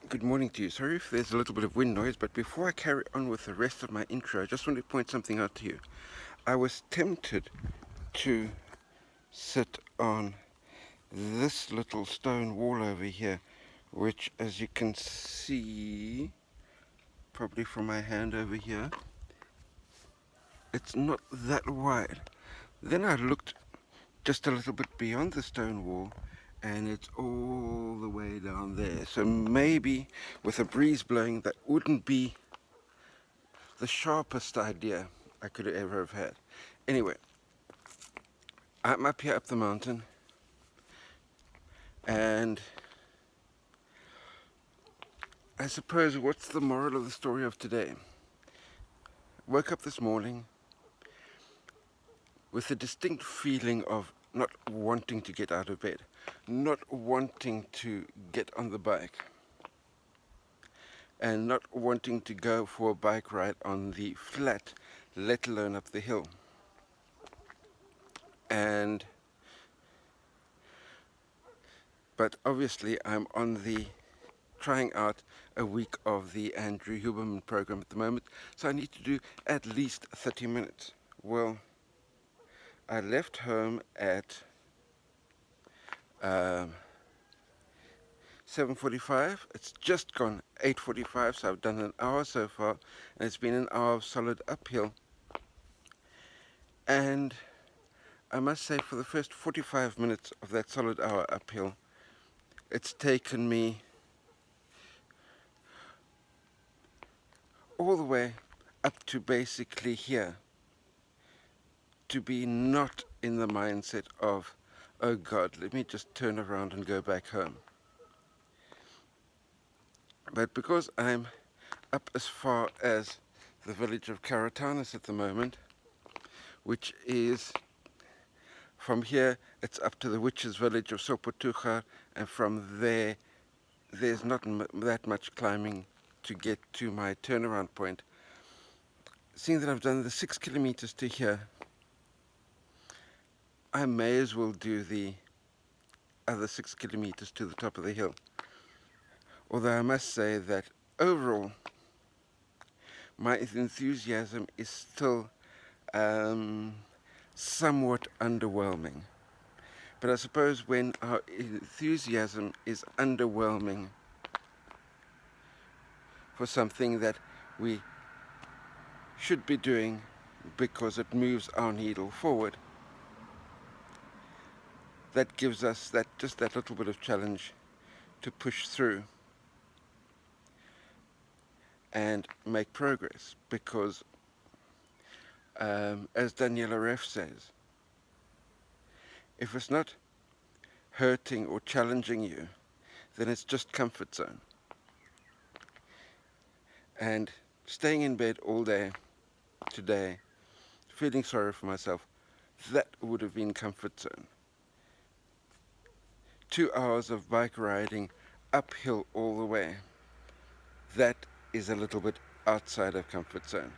Good morning to you. Sorry if there's a little bit of wind noise, but before I carry on with the rest of my intro, I just want to point something out to you. I was tempted to sit on this little stone wall over here, which, as you can see, probably from my hand over here, it's not that wide. Then I looked just a little bit beyond the stone wall, and it's all the way down there. So maybe with a breeze blowing, that wouldn't be the sharpest idea I could ever have had. Anyway, I'm up here up the mountain, and I suppose what's the moral of the story of today? Woke up this morning with a distinct feeling of not wanting to get out of bed, not wanting to get on the bike, and not wanting to go for a bike ride on the flat, let alone up the hill. But obviously I'm on the trying out a week of the Andrew Huberman program at the moment, so I need to do at least 30 minutes. Well, I left home at 7:45. It's just gone 8:45, so I've done an hour so far, and it's been an hour of solid uphill. And I must say, for the first 45 minutes of that solid hour uphill, it's taken me all the way up to basically here to be not in the mindset of, oh God, let me just turn around and go back home. But because I'm up as far as the village of Karatanis at the moment, which is from here, it's up to the witches' village of Sopotucha, and from there, there's not that much climbing to get to my turnaround point. Seeing that I've done the 6 kilometers to here, I may as well do the other 6 kilometers to the top of the hill. Although I must say that overall, my enthusiasm is still somewhat underwhelming. But I suppose when our enthusiasm is underwhelming for something that we should be doing because it moves our needle forward, that gives us just that little bit of challenge to push through and make progress. Because, as Daniela Reff says, if it's not hurting or challenging you, then it's just comfort zone. And staying in bed all day today, feeling sorry for myself, that would have been comfort zone. 2 hours of bike riding uphill all the way, that is a little bit outside of comfort zone.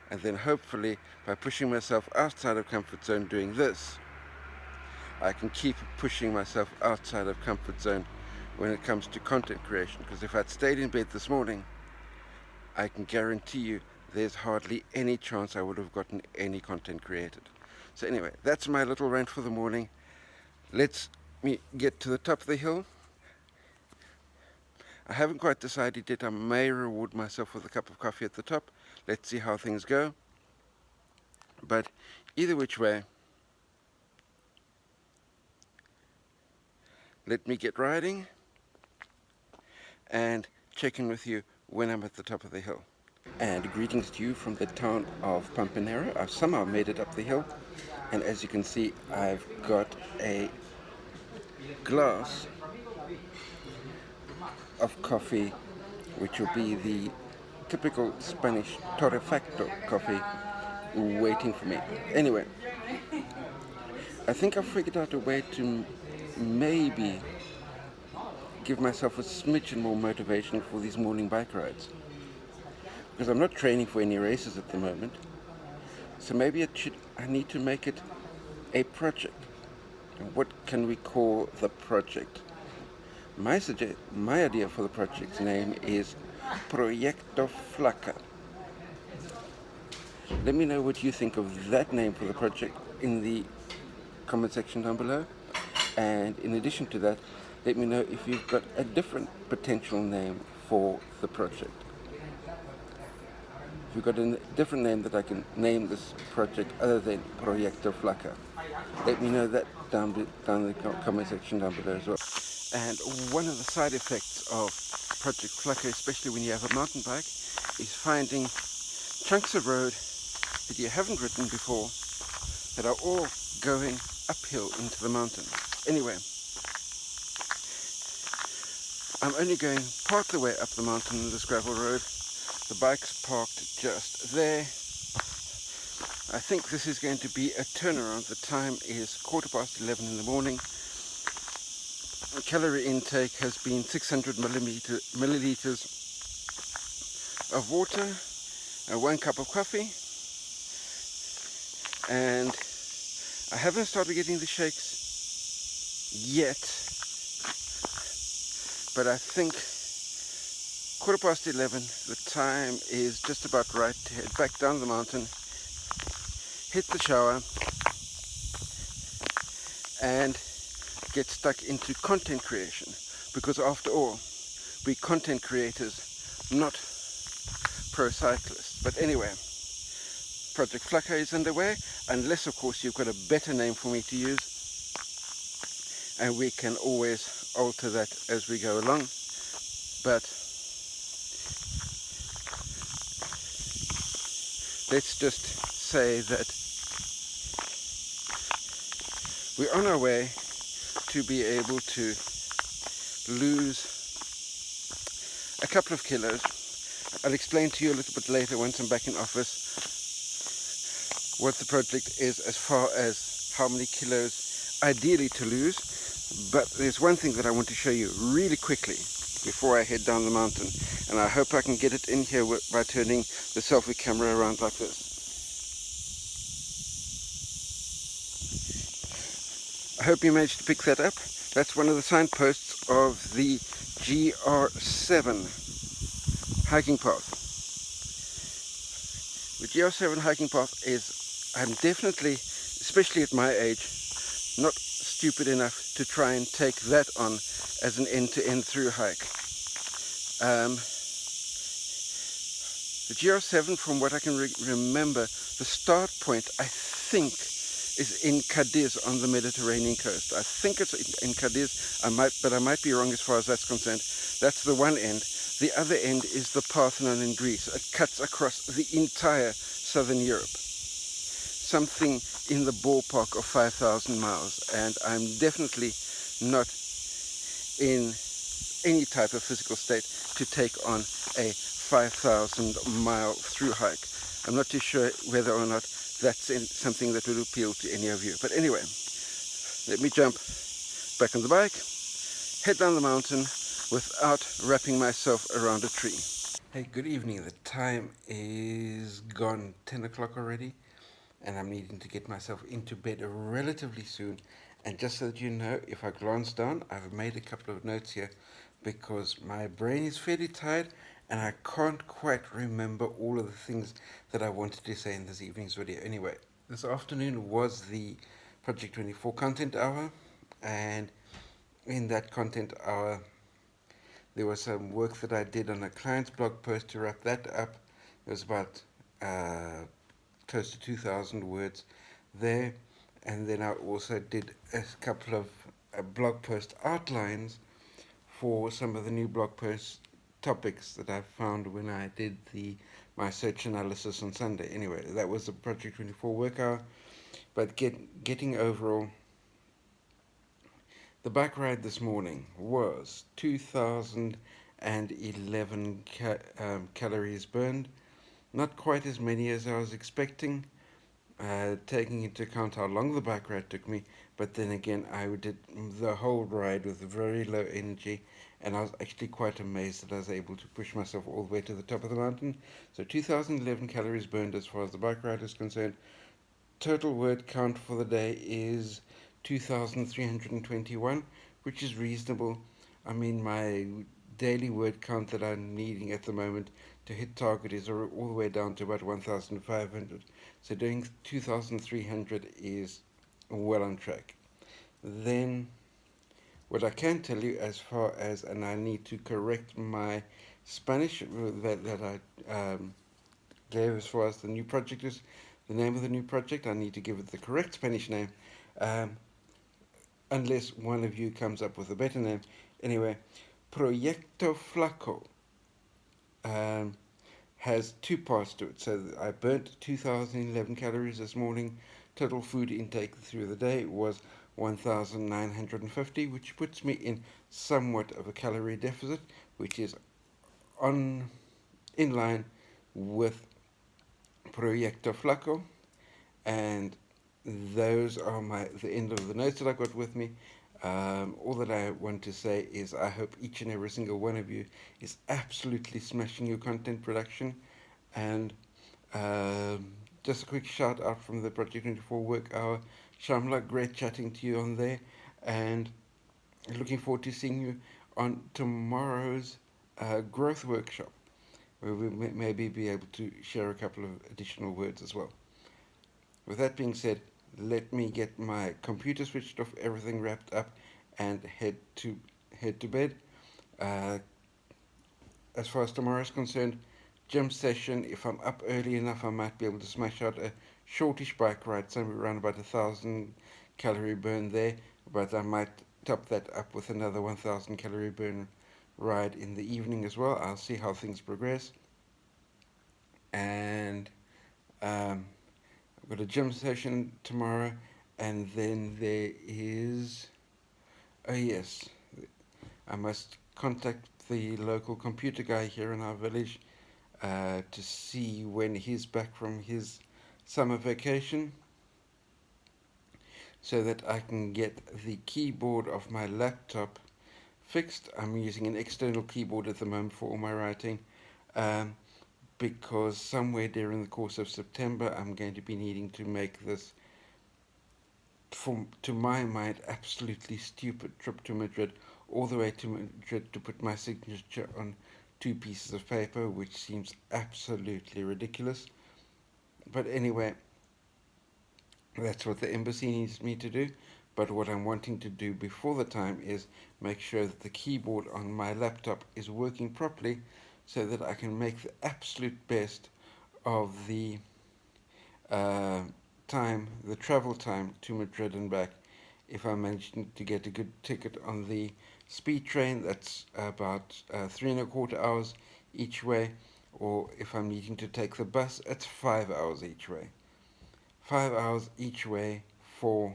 And then hopefully by pushing myself outside of comfort zone doing this, I can keep pushing myself outside of comfort zone when it comes to content creation. Because if I'd stayed in bed this morning, I can guarantee you there's hardly any chance I would have gotten any content created. So anyway, that's my little rant for the morning. Let's me get to the top of the hill. I haven't quite decided yet. I may reward myself with a cup of coffee at the top. Let's see how things go. But either which way, let me get riding and check in with you when I'm at the top of the hill. And greetings to you from the town of Pampinera. I've somehow made it up the hill, and as you can see, I've got a glass of coffee, which will be the typical Spanish torrefacto coffee, waiting for me. Anyway, I think I've figured out a way to maybe give myself a smidgen more motivation for these morning bike rides. Because I'm not training for any races at the moment. So maybe I need to make it a project. What can we call the project? my idea for the project's name is Proyecto Flaca. Let me know what you think of that name for the project in the comment section down below. And in addition to that, let me know if you've got a different potential name for the project. If you've got a different name that I can name this project other than Proyecto Flaca, let me know that down in the comment section down below as well. And one of the side effects of Project Flaca, especially when you have a mountain bike, is finding chunks of road that you haven't ridden before that are all going uphill into the mountain. Anyway, I'm only going part the way up the mountain in this gravel road. The bike's parked just there. I think this is going to be a turnaround. The time is 11:15 in the morning. The calorie intake has been 600 milliliters of water, 1 cup of coffee, and I haven't started getting the shakes yet, but I think 11:15, the time is just about right to head back down the mountain, hit the shower, and get stuck into content creation, because after all, we're content creators, not pro cyclists. But anyway, Project Flaca is underway, unless of course you've got a better name for me to use, and we can always alter that as we go along. But let's just say that we're on our way to be able to lose a couple of kilos. I'll explain to you a little bit later once I'm back in office what the project is as far as how many kilos ideally to lose. But there's one thing that I want to show you really quickly before I head down the mountain, and I hope I can get it in here by turning the selfie camera around like this. I hope you managed to pick that up. That's one of the signposts of the GR7 hiking path. The GR7 hiking path is, I'm definitely, especially at my age, not stupid enough to try and take that on as an end-to-end through hike. The GR7, from what I can remember, the start point, I think, is in Cadiz on the Mediterranean coast. I think it's in Cadiz, but I might be wrong as far as that's concerned. That's the one end. The other end is the Parthenon in Greece. It cuts across the entire southern Europe. Something in the ballpark of 5,000 miles, and I'm definitely not in any type of physical state to take on a 5,000 mile through hike. I'm not too sure whether or not that's something that will appeal to any of you. But anyway, let me jump back on the bike, head down the mountain without wrapping myself around a tree. Hey, good evening. The time is gone 10 o'clock already, and I'm needing to get myself into bed relatively soon. And just so that you know, if I glance down, I've made a couple of notes here because my brain is fairly tired and I can't quite remember all of the things that I wanted to say in this evening's video. Anyway, this afternoon was the Project 24 content hour, and in that content hour there was some work that I did on a client's blog post to wrap that up. It was about close to 2,000 words there, and then I also did a couple of blog post outlines for some of the new blog post topics that I found when I did my search analysis on Sunday. Anyway, that was the Project 24 work hour. But getting overall, the bike ride this morning was 2,011 calories burned. Not quite as many as I was expecting, taking into account how long the bike ride took me. But then again, I did the whole ride with very low energy, and I was actually quite amazed that I was able to push myself all the way to the top of the mountain. So 2,011 calories burned as far as the bike ride is concerned. Total word count for the day is 2,321, which is reasonable. I mean, my daily word count that I'm needing at the moment to hit target is all the way down to about 1,500. So doing 2,300 is well on track. Then, what I can tell you as far as, and I need to correct my Spanish that I gave as far as the new project is, the name of the new project, I need to give it the correct Spanish name, um, unless one of you comes up with a better name. Anyway, Proyecto Flaco um, has two parts to it. So I burnt 2,011 calories this morning. Total food intake through the day was 1,950, which puts me in somewhat of a calorie deficit, which is on in line with Proyecto Flaco, and those are the end of the notes that I got with me. All that I want to say is I hope each and every single one of you is absolutely smashing your content production. And just a quick shout out from the Project 24 Work Hour. Shamla, great chatting to you on there. And looking forward to seeing you on tomorrow's growth workshop, where we may maybe be able to share a couple of additional words as well. With that being said, let me get my computer switched off, everything wrapped up, and head to bed. Uh, as far as tomorrow is concerned, gym session. If I'm up early enough, I might be able to smash out a shortish bike ride, somewhere around about 1,000 calorie burn there. But I might top that up with another 1,000 calorie burn ride in the evening as well. I'll see how things progress. And I've got a gym session tomorrow, and then there is. Oh yes, I must contact the local computer guy here in our village to see when he's back from his summer vacation, so that I can get the keyboard of my laptop fixed. I'm using an external keyboard at the moment for all my writing, um, because somewhere during the course of September I'm going to be needing to make this, to my mind, absolutely stupid trip to Madrid, all the way to Madrid to put my signature on two pieces of paper, which seems absolutely ridiculous. But anyway, that's what the embassy needs me to do. But what I'm wanting to do before the time is make sure that the keyboard on my laptop is working properly, so that I can make the absolute best of the uh, the travel time to Madrid and back. If I manage to get a good ticket on the speed train, that's about 3.25 hours each way, or if I'm needing to take the bus, it's 5 hours each way. 5 hours each way for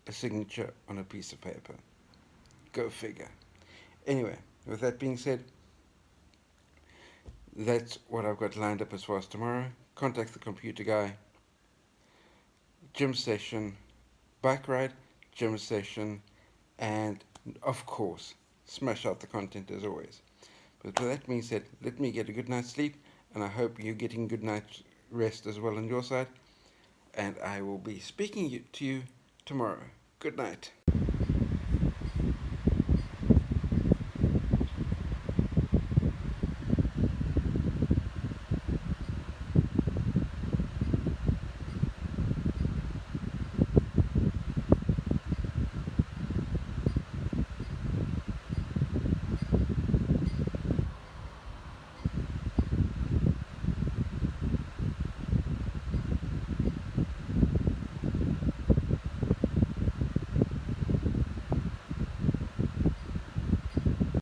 a signature on a piece of paper. Go figure. Anyway, with that being said, that's what I've got lined up as far as tomorrow. Contact the computer guy, gym session, bike ride, gym session, and of course, smash out the content as always. But with that being said, let me get a good night's sleep, and I hope you're getting good night's rest as well on your side. And I will be speaking to you tomorrow. Good night.